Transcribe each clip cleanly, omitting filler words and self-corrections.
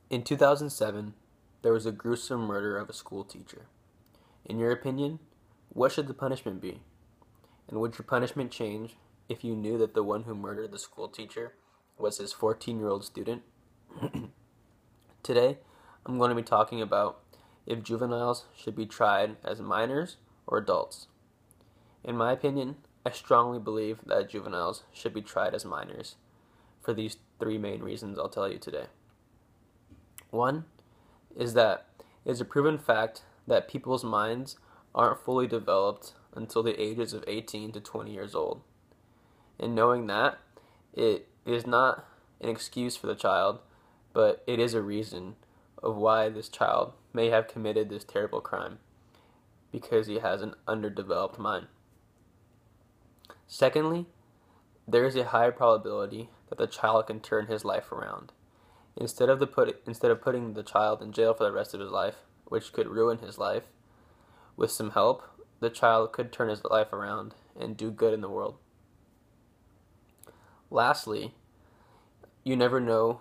In 2007, there was a gruesome murder of a school teacher. In your opinion, what should the punishment be? And would your punishment change if you knew that the one who murdered the school teacher was his 14-year-old student? Today, I'm going to be talking about if juveniles should be tried as minors or adults. In my opinion, I strongly believe that juveniles should be tried as minors for these three main reasons I'll tell you today. One is that it is a proven fact that people's minds aren't fully developed until the ages of 18 to 20 years old. And knowing that, it is not an excuse for the child, but it is a reason of why this child may have committed this terrible crime, because he has an underdeveloped mind. Secondly, there is a high probability that the child can turn his life around. Instead of putting the child in jail for the rest of his life, which could ruin his life, with some help, the child could turn his life around and do good in the world. Lastly, you never know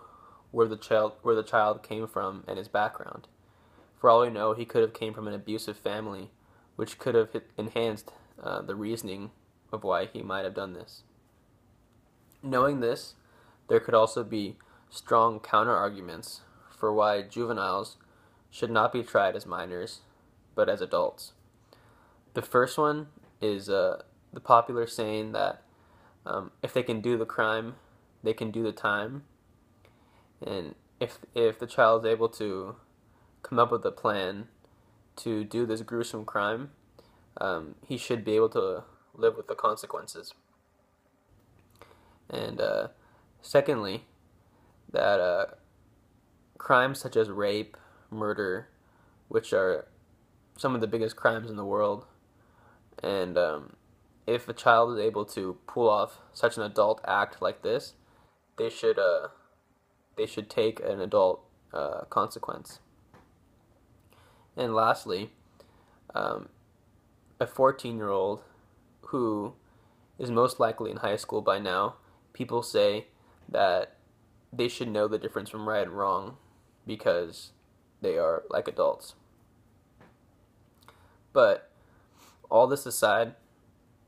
where the child came from and his background. For all we know, he could have came from an abusive family, which could have enhanced the reasoning of why he might have done this. Knowing this, there could also be strong counter-arguments for why juveniles should not be tried as minors, but as adults. The first one is the popular saying that if they can do the crime, they can do the time. And if the child is able to come up with a plan to do this gruesome crime, he should be able to live with the consequences. And secondly, that crimes such as rape, murder, which are some of the biggest crimes in the world, and if a child is able to pull off such an adult act like this, they should take an adult consequence. And lastly, a 14-year-old who is most likely in high school by now, people say that they should know the difference from right and wrong because they are like adults. But all this aside,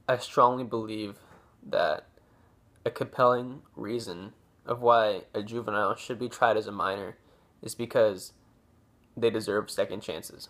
I strongly believe that a compelling reason of why a juvenile should be tried as a minor is because they deserve second chances.